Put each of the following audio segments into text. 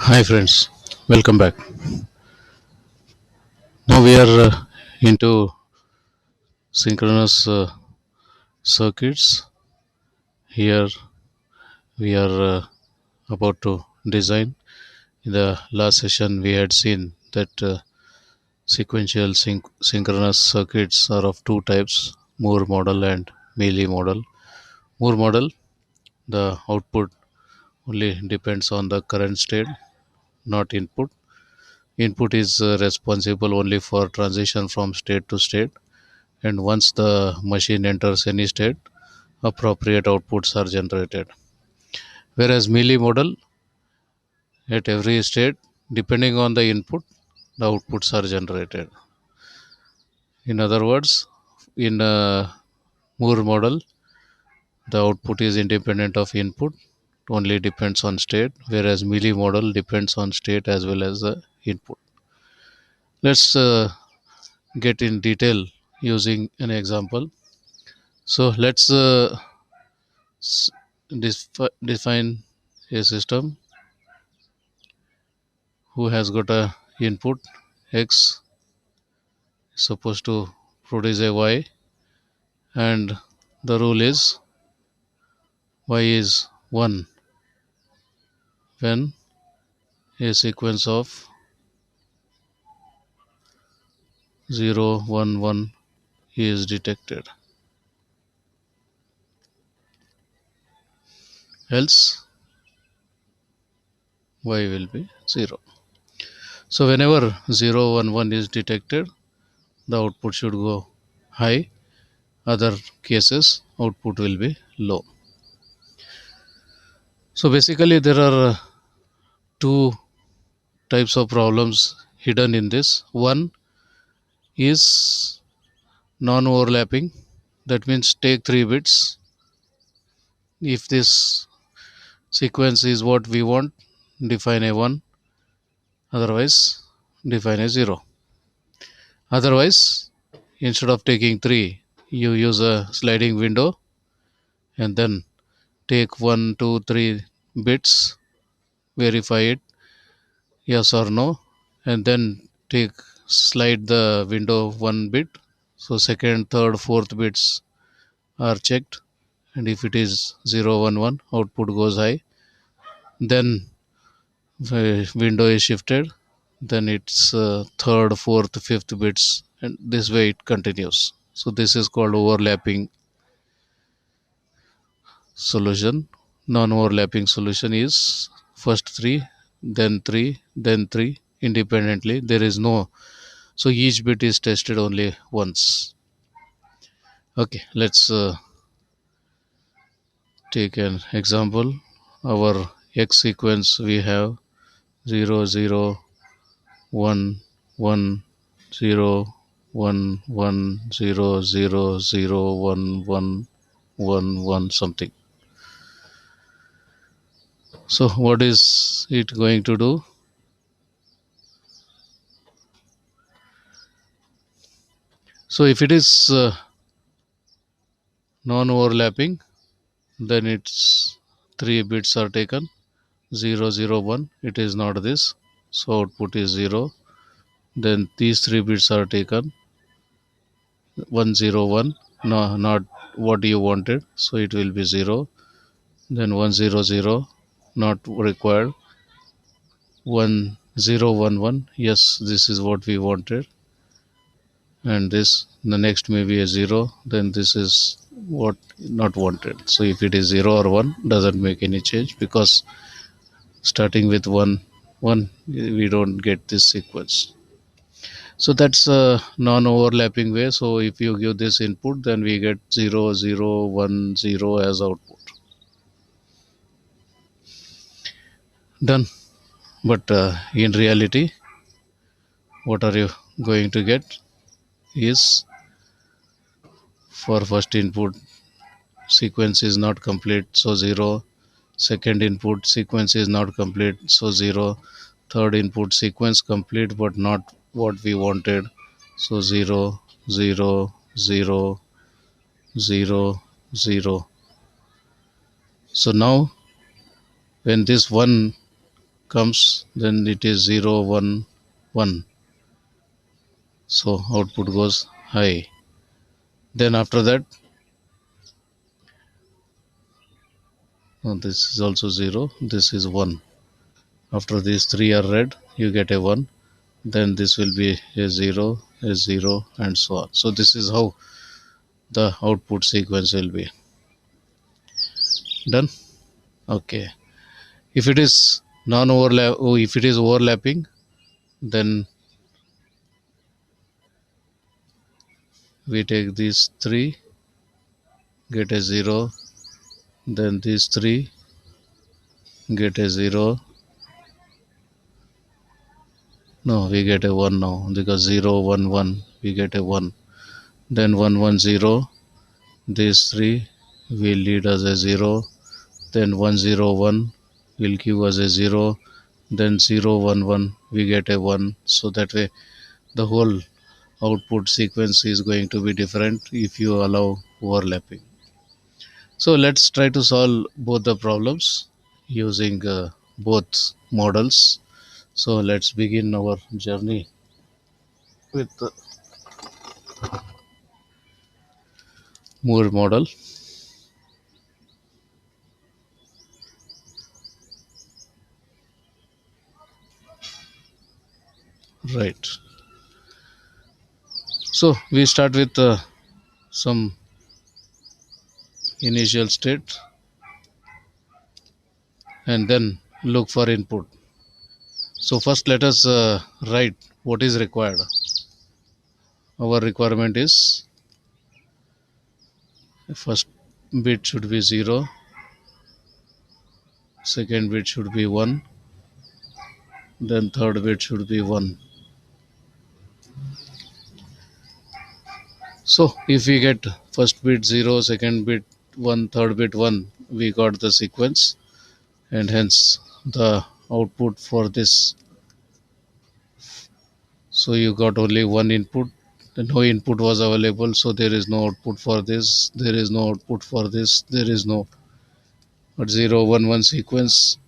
Hi friends, welcome back. Now we are into synchronous circuits. Here we are about to design. In the last session, we had seen that sequential synchronous circuits are of two types: Moore model and Mealy model. Moore model, the output only depends on the current state, not input. Input is responsible only for transition from state to state, and once the machine enters any state, appropriate outputs are generated. Whereas Mealy model, at every state, depending on the input, the outputs are generated. In other words, in Moore model, the output is independent of input, only depends on state, whereas Mealy model depends on state as well as the input. Let's get in detail using an example. So let's define a system who has got a input x supposed to produce a y, and the rule is y is 1 when a sequence of 0 1 1 is detected, else y will be 0. So whenever 0 1 1 is detected, the output should go high, other cases output will be low. So basically there are two types of problems hidden in this. One is non overlapping, that means take 3 bits. If this sequence is what we want, define a 1, otherwise define a 0. Otherwise, instead of taking 3, you use a sliding window and then take 1 2 3 bits, verify it yes or no, and then take slide the window 1 bit, so second third fourth bits are checked, and if it is 0 1 1, output goes high. Then window is shifted, then it's third fourth fifth bits, and this way it continues. So this is called overlapping solution. Non-overlapping solution is first 3, then 3, then 3 independently. There is no, so each bit is tested only once. Okay, let's take an example. Our x sequence, we have 0 0 1 1 0 1 1 0 0 0 1 1 1 1 something. So what is it going to do? So if it is non-overlapping, then its 3 bits are taken, 0 0 1. It is not this, so output is 0. Then these 3 bits are taken, 1 0 1. No, not what you wanted, so it will be 0. Then 1 0 0, not required. 1 0 1 1, yes, this is what we wanted. And this, the next may be a 0, then this is what not wanted. So if it is 0 or 1, doesn't make any change, because starting with 1 1, we don't get this sequence. So that's a non-overlapping way. So if you give this input, then we get 0 0 1 0 as output. Done. But in reality, what are you going to get is, for first input, sequence is not complete, so 0. Second input, sequence is not complete, so 0. Third input, sequence complete but not what we wanted, so 0 0 0 0 0. So now when this 1 comes, then it is 0 1 1, so output goes high. Then after that, this is also 0, this is 1. After these three are red, you get a 1. Then this will be a 0, a 0, and so on. So this is how the output sequence will be done. Okay. If it is non-overlap, oh, if it is overlapping, then we take these three, get a 0, then these three, get a 0. No, we get a 1 now, because 0 1 1, we get a 1. Then 1 1 0, these three will lead us a 0. Then 1 0 1 will give us a 0. Then 0 1 1, we get a 1. So that way the whole output sequence is going to be different if you allow overlapping. So let's try to solve both the problems using both models. So let's begin our journey with the Moore model. Right. So we start with some initial state and then look for input. So first let us write what is required. Our requirement is first bit should be 0, second bit should be 1, then third bit should be 1. So if we get first bit 0, second bit 1, third bit 1, we got the sequence, and hence the output for this. So you got only one input, no input was available, so there is no output for this, there is no output for this, there is no, but 0 1 1 sequence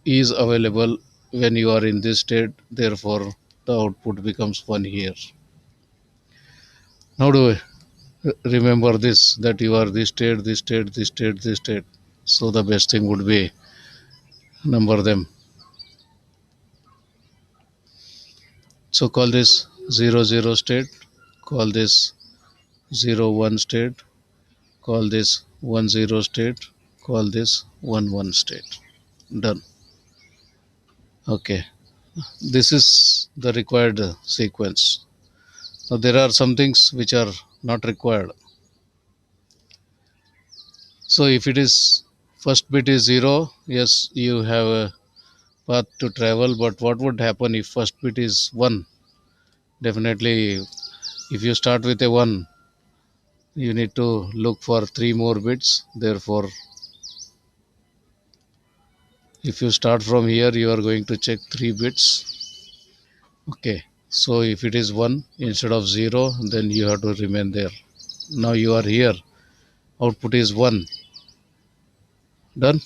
is available when you are in this state, therefore the output becomes 1 here. Now do remember this, that you are this state, this state, this state, this state. So the best thing would be number them. So call this 0 0 state, call this 0 1 state, call this 1 0 state, call this 1 1 state. Done. Okay, this is the required sequence. Now there are some things which are not required. So if it is first bit is 0, yes, you have a path to travel, but what would happen if first bit is 1? Definitely, if you start with a 1, you need to look for 3 more bits. Therefore, if you start from here, you are going to check 3 bits. Okay, so if it is 1 instead of 0, then you have to remain there. Now you are here, output is 1. Done.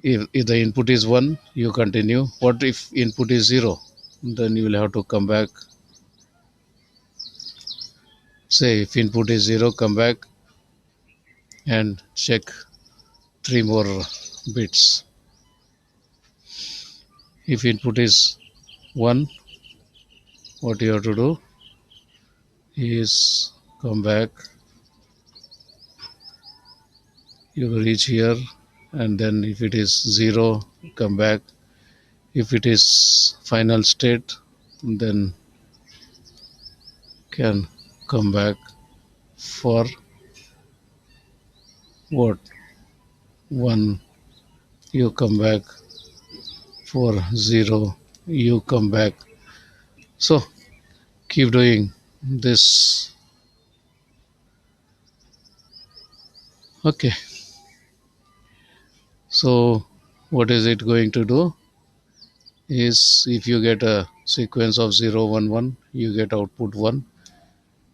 If the input is 1, you continue. What if input is 0? Then you will have to come back. Say if input is 0, come back and check 3 more bits. If input is 1, what you have to do is come back, you reach here, and then if it is 0, come back. If it is final state, then can come back for what? 1, you come back for 0, you come back. So keep doing this. Okay, so what is it going to do is, if you get a sequence of 0 1 1, you get output 1.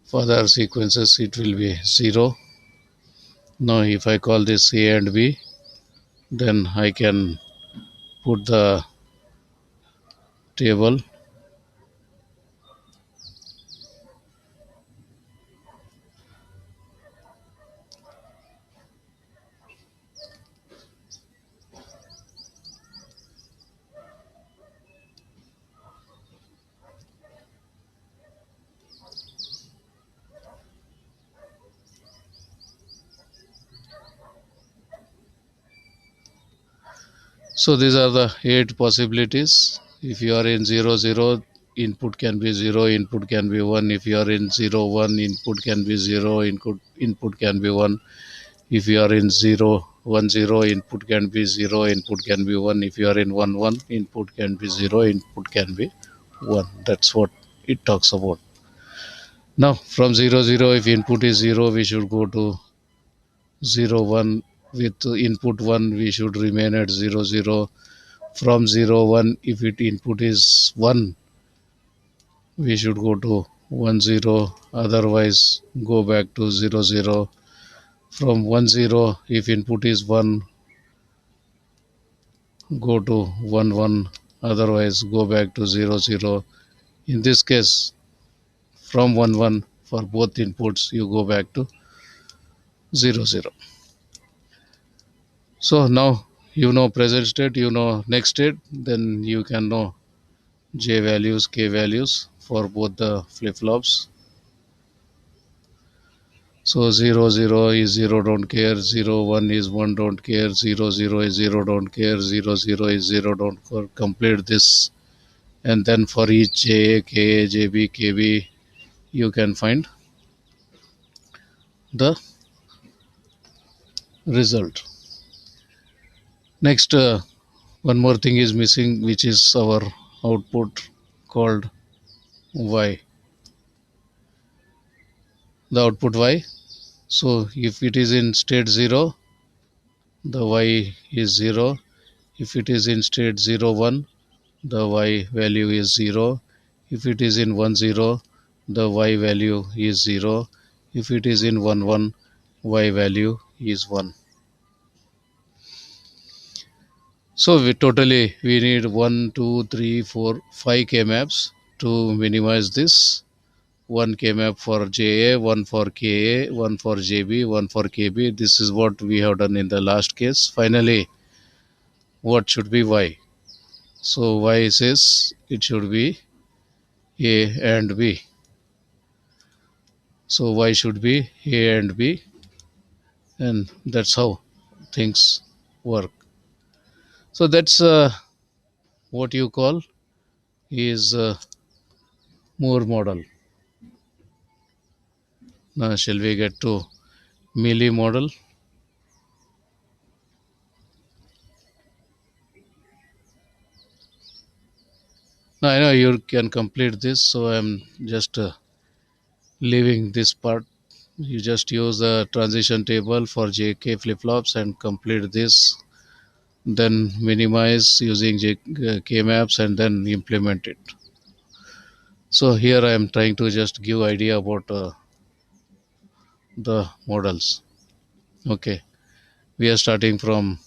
For other sequences it will be 0. Now if I call this A and B, then I can put the table. So these are the 8 possibilities. If you are in 0 0, input can be 0, input can be 1. If you are in 0 1, input can be 0, input can be 1. If you are in 0 1 0, input can be 0, input can be 1. If you are in 1 1, input can be 0, input can be 1. That's what it talks about. Now from 0 0, if input is 0, we should go to 0 1. With input 1, we should remain at 0 0. From 0 1, if it input is 1, we should go to 1 0. Otherwise go back to 0 0. From 1 0, if input is 1, go to 1 1. Otherwise go back to 0 0. In this case, from 1 1, for both inputs you go back to 0 0. So now you know present state, you know next state, then you can know J values, K values for both the flip-flops. So 0 0 is 0, don't care, 0 1 is 1, don't care, 0 0 is 0, don't care, 0 0 is 0, don't care. Complete this, and then for each J, K, JB, KB, you can find the result. Next, one more thing is missing, which is our output called Y. The output Y. So if it is in state 0, the Y is 0. If it is in state 0 1, the Y value is 0. If it is in 1 0, the Y value is 0. If it is in 1 1, Y value is 1. So we need 1, 2, 3, 4, 5 K maps to minimize this. 1 K map for JA, 1 for KA, 1 for JB, 1 for KB. This is what we have done in the last case. Finally, what should be Y? So Y says it should be A and B. So Y should be A and B, and that's how things work. So that's what you call is Moore model. Now shall we get to Mealy model? Now I know you can complete this, so I'm just leaving this part. You just use the transition table for JK flip-flops and complete this. Then minimize using K maps and then implement it. So here I am trying to just give idea about the models. Okay, we are starting from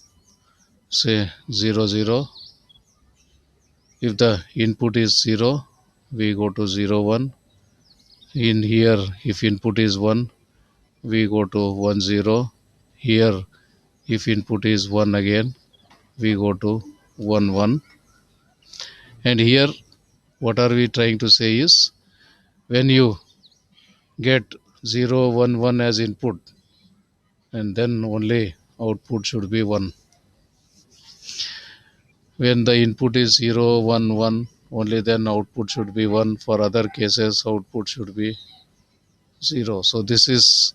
say 0 0. If the input is 0, we go to 0 1. In here, if input is 1, we go to 1 0. Here, if input is 1 again, we go to 1 1. And here, what are we trying to say is when you get 0 1 1 as input, and then only output should be 1. When the input is 0 1 1, only then output should be 1. For other cases, output should be 0. So this is,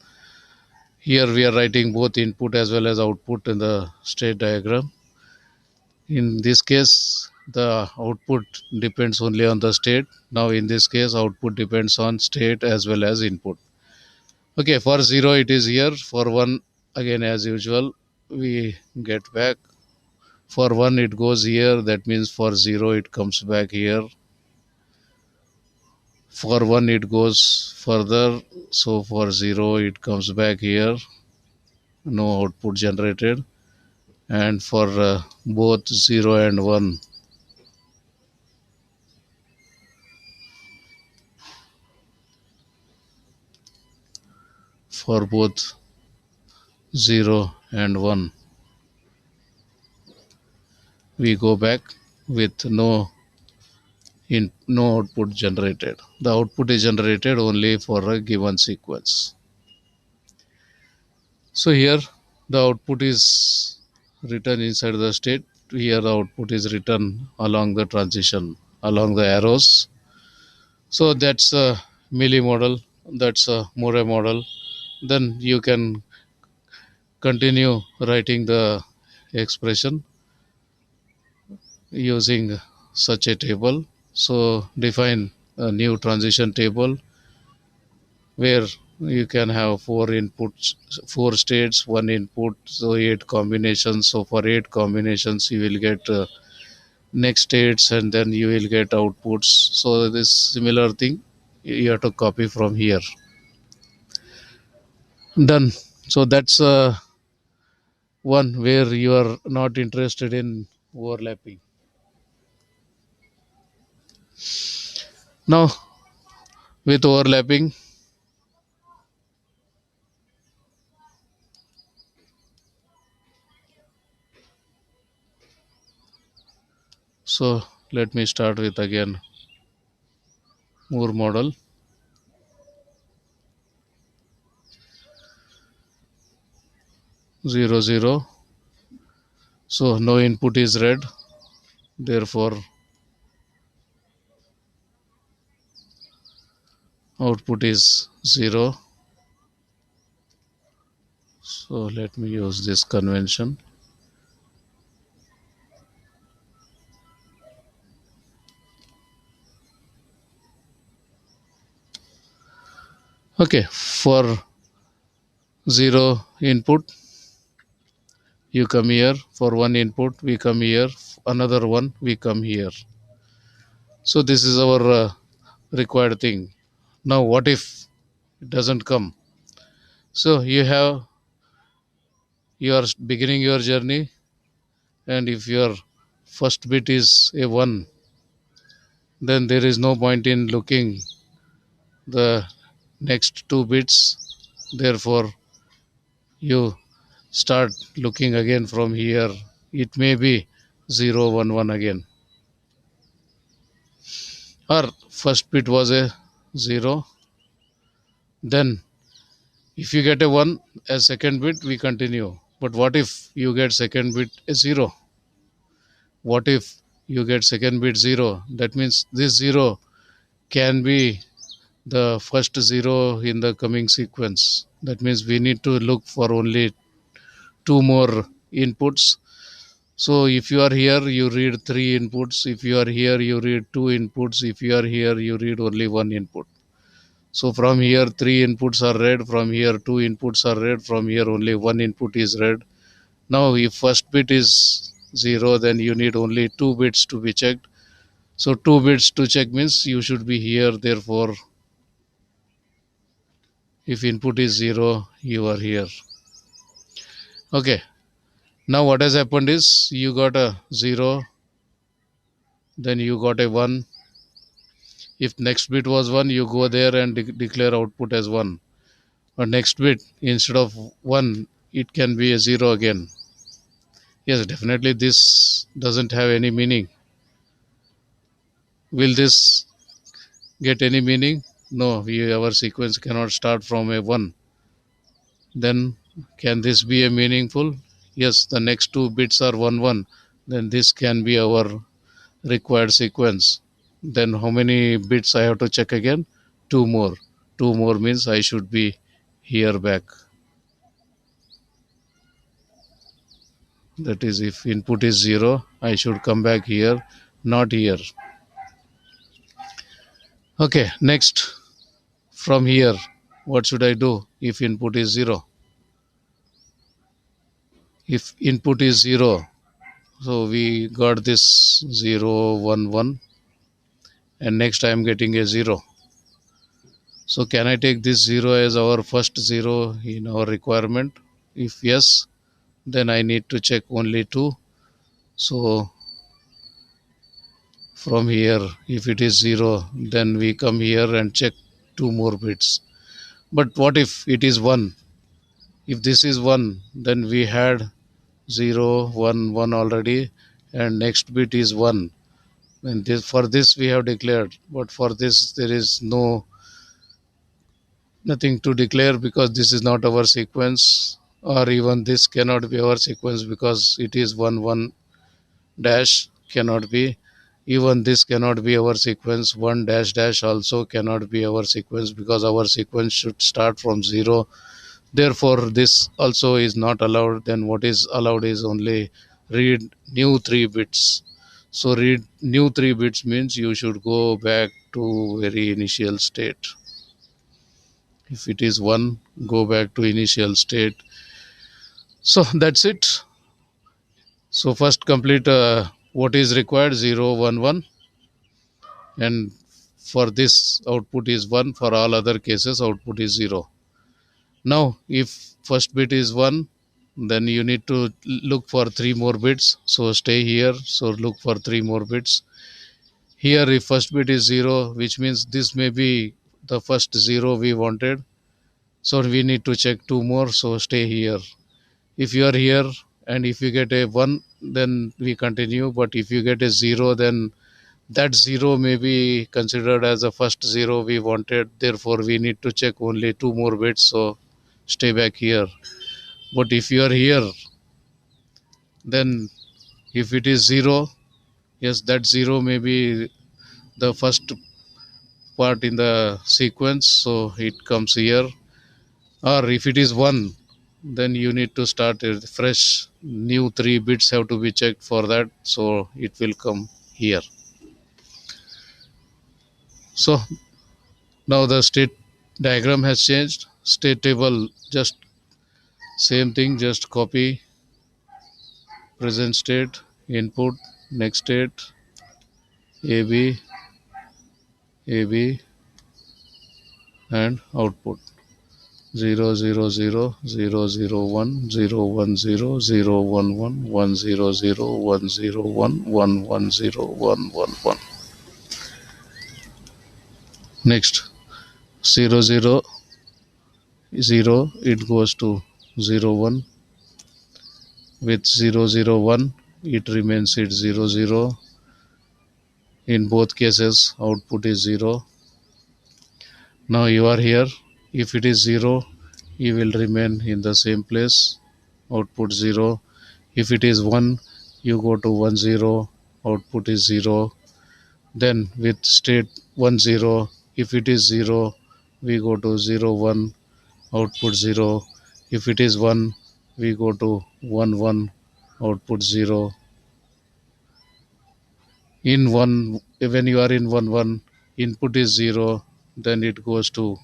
here we are writing both input as well as output in the state diagram. In this case, the output depends only on the state. Now in this case, output depends on state as well as input. Okay, for 0 it is here. For 1, again as usual, we get back. For 1 it goes here, that means for 0 it comes back here. For 1 it goes further, so for 0 it comes back here. No output generated. and for both 0 and 1, for both 0 and 1, we go back with no output generated. The output is generated only for a given sequence. So here the output is written inside the state. Here the output is written along the transition, along the arrows. So that's a Mealy model, that's a Moore model. Then you can continue writing the expression using such a table. So define a new transition table where you can have four inputs, four states, one input, so eight combinations. So for eight combinations, you will get next states and then you will get outputs. So this similar thing you have to copy from here. Done. So that's one where you are not interested in overlapping. Now with overlapping, so let me start with again Moore model. 0 0. So no input is read, therefore output is 0. So let me use this convention. Okay, for 0 input, you come here. For 1 input, we come here. Another one, we come here. So this is our required thing. Now, what if it doesn't come? So you are beginning your journey, and if your first bit is a 1, then there is no point in looking the next two bits. Therefore, you start looking again from here. It may be 0 1 1 again, or first bit was a 0. Then if you get a 1 as second bit, we continue. But what if you get second bit a 0? What if you get second bit 0? That means this 0 can be the first 0 in the coming sequence. That means we need to look for only two more inputs. So if you are here, you read three inputs. If you are here, you read two inputs. If you are here, you read only one input. So from here, three inputs are read. From here, two inputs are read. From here, only one input is read. Now, if first bit is 0, then you need only two bits to be checked. So two bits to check means you should be here. Therefore, if input is 0, you are here. Okay. Now what has happened is you got a 0, then you got a 1. If next bit was 1, you go there and declare output as 1. Or next bit, instead of 1, it can be a 0 again. Yes, definitely this doesn't have any meaning. Will this get any meaning? No, our sequence cannot start from a 1. Then can this be a meaningful? Yes, the next two bits are 1 1. Then this can be our required sequence. Then how many bits I have to check again? Two more. Two more means I should be here back. That is, if input is 0, I should come back here, not here. Okay, next, from here, what should I do if input is 0? If input is 0, so we got this 0 1 1, and next I am getting a 0. So can I take this 0 as our first 0 in our requirement? If yes, then I need to check only 2. So from here, if it is 0, then we come here and check 2 more bits. But what if it is 1? If this is 1, then we had 0, 1, 1 already, and next bit is 1. And for this we have declared, but for this there is nothing to declare because this is not our sequence, or even this cannot be our sequence because it is 1, 1 dash cannot be. Even this cannot be our sequence. 1 dash dash also cannot be our sequence because our sequence should start from 0. Therefore this also is not allowed. Then what is allowed is only read new 3 bits. So read new 3 bits means you should go back to very initial state. If it is 1, go back to initial state. So that's it. So first complete what is required, 0, 1, 1, and for this output is 1. For all other cases output is 0. Now if first bit is 1, then you need to look for 3 more bits. So stay here, so look for 3 more bits. Here if first bit is 0, which means this may be the first 0 we wanted, so we need to check 2 more. So stay here. If you are here and if you get a 1, then we continue, but if you get a 0, then that 0 may be considered as the first 0 we wanted. Therefore we need to check only 2 more bits. So stay back here. But if you are here, then if it is 0, yes, that 0 may be the first part in the sequence, so it comes here. Or if it is 1, then you need to start a fresh new 3 bits have to be checked for that, so it will come here. So now the state diagram has changed. State table, just same thing, just copy present state, input, next state, AB, AB, and output. 0 0 0 0 0 1 0 1 0 0 1 1 1 0 0 1 0 1 1 1 0 1 1 1. Next 0 0 0, it goes to 0 1. With 0 0 1, it remains at 0 0. In both cases output is 0. Now you are here. If it is 0, you will remain in the same place, output 0. If it is 1, you go to 1 0, output is 0. Then with state 1 0, if it is 0, we go to 0 1, output 0. If it is 1, we go to 1 1, output 0. In 1, when you are in 1 1, input is 0, then it goes to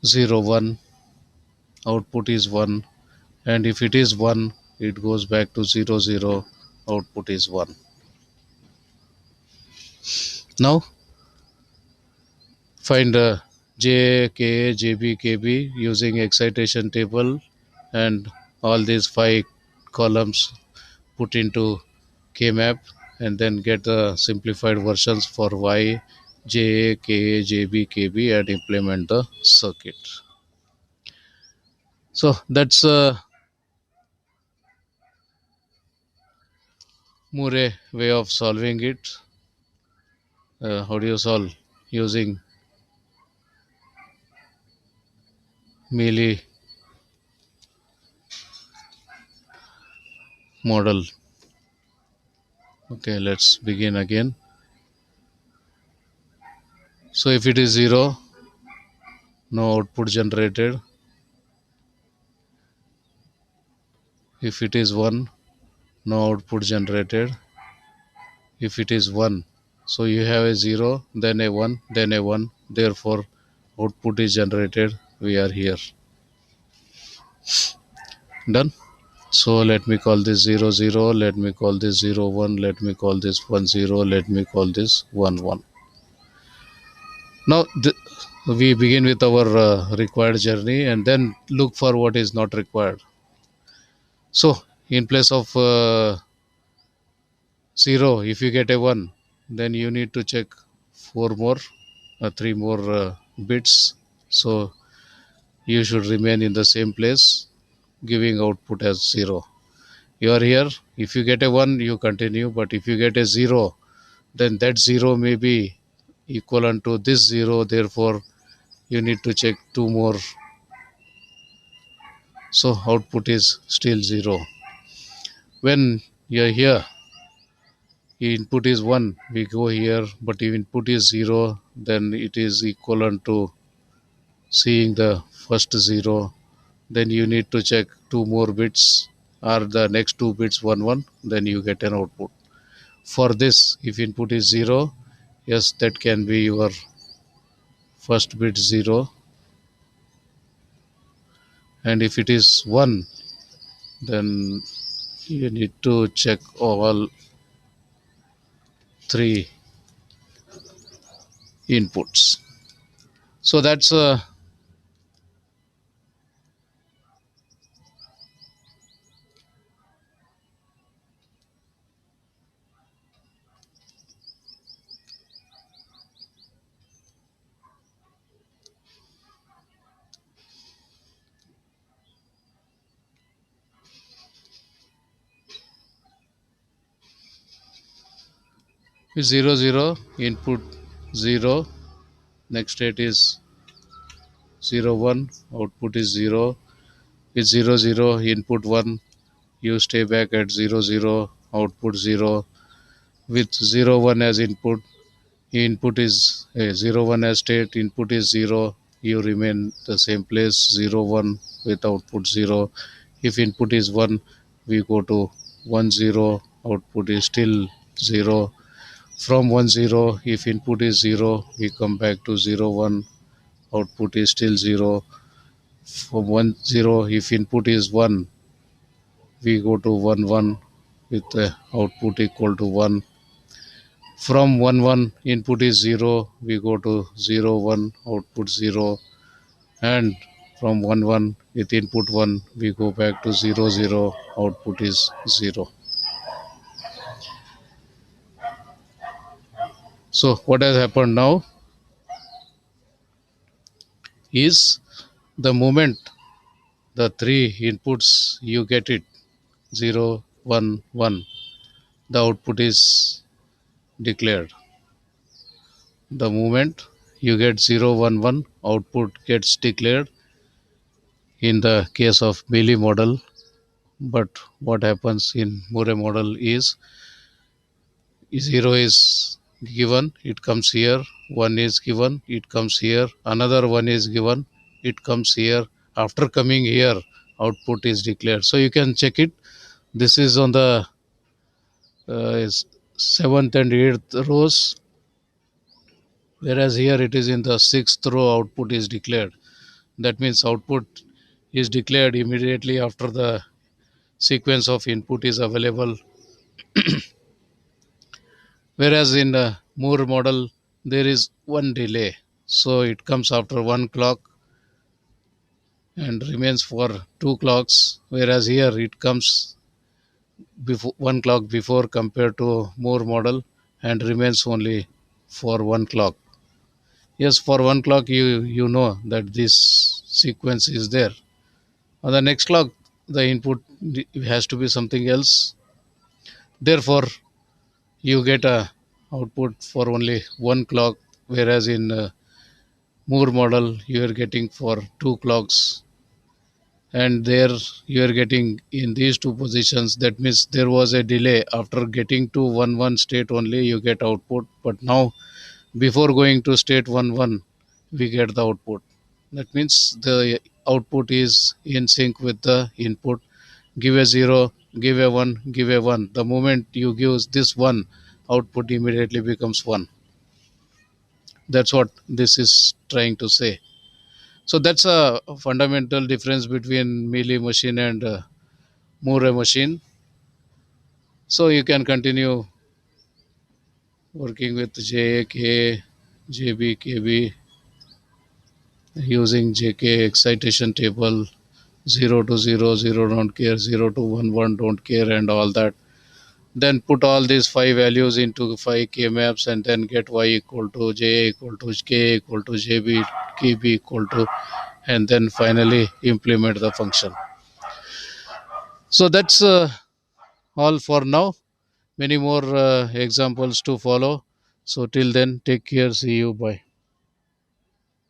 0 1, output is 1, and if it is 1, it goes back to 0 0, output is 1. Now find J, K, JB, KB using excitation table, and all these 5 columns put into K-map, and then get the simplified versions for Y, J, K, JB, KB, and implement the circuit. So that's more a way of solving it. How do you solve? Using Mealy model. Okay, let's begin again. So if it is 0, no output generated. If it is 1, no output generated. If it is 1, so you have a 0, then a 1, then a 1. Therefore output is generated. We are here. Done. So let me call this 0 0, let me call this 0 1, let me call this 1 0, let me call this 1 1. Now we begin with our required journey and then look for what is not required. So in place of 0, if you get a 1, then you need to check 4 more, 3 more bits. So you should remain in the same place, giving output as 0. You are here. If you get a 1, you continue. But if you get a 0, then that 0 may be equivalent to this 0. Therefore, you need to check 2 more. So output is still 0. When you are here, input is 1, we go here. But if input is 0, then it is equivalent to seeing the first 0. Then you need to check 2 more bits, or the next 2 bits 1 1, then you get an output. For this, if input is 0, yes, that can be your first bit 0, and if it is 1, then you need to check all 3 inputs. So that's 0 0 input 0, next state is 0 1, output is 0. With 0 0 input 1, you stay back at 0 0, output 0. With 0 1 as input is 0 1 as state, input is 0, you remain the same place 0 1 with output 0. If input is 1, we go to 1 0, output is still 0. From 1 0, if input is 0, we come back to 0 1, output is still 0. From 1 0, if input is 1, we go to 1 1 with the output equal to 1. From 1 1, input is 0, we go to 0 1, output 0. And from 1 1, with input 1, we go back to 0 0, output is 0. So what has happened now is, the moment the 3 inputs you get it 0 1 1, the output is declared. The moment you get 0 1 1, output gets declared in the case of Mealy model. But what happens in Moore model is, 0 is given, it comes here, 1 is given, it comes here, another 1 is given, it comes here. After coming here, output is declared. So you can check it. This is on the 7th and 8th rows, whereas here it is in the 6th row, output is declared. That means output is declared immediately after the sequence of input is available. Whereas in the Moore model, there is one delay. So it comes after 1 clock and remains for 2 clocks. Whereas here it comes before 1 clock before, compared to Moore model, and remains only for 1 clock. Yes, for 1 clock you know that this sequence is there. On the next clock, the input has to be something else. Therefore, you get a output for only 1 clock, whereas in Moore model you are getting for 2 clocks, and there you are getting in these two positions. That means there was a delay. After getting to 1 1 state only you get output, but now before going to state 1 1 we get the output. That means the output is in sync with the input. Give a 0, give a 1, give a 1. The moment you give this 1, output immediately becomes 1. That's what this is trying to say. So that's a fundamental difference between Mealy machine and Moore machine. So you can continue working with JA, JB, KB. using JK excitation table, 0 to 0, 0 don't care, 0 to 1, 1 don't care, and all that. Then put all these five values into 5k maps and then get y equal to j equal to k equal to jb kb equal to, and then finally implement the function. So that's all for now. Many more examples to follow. So till then, take care. See you. Bye.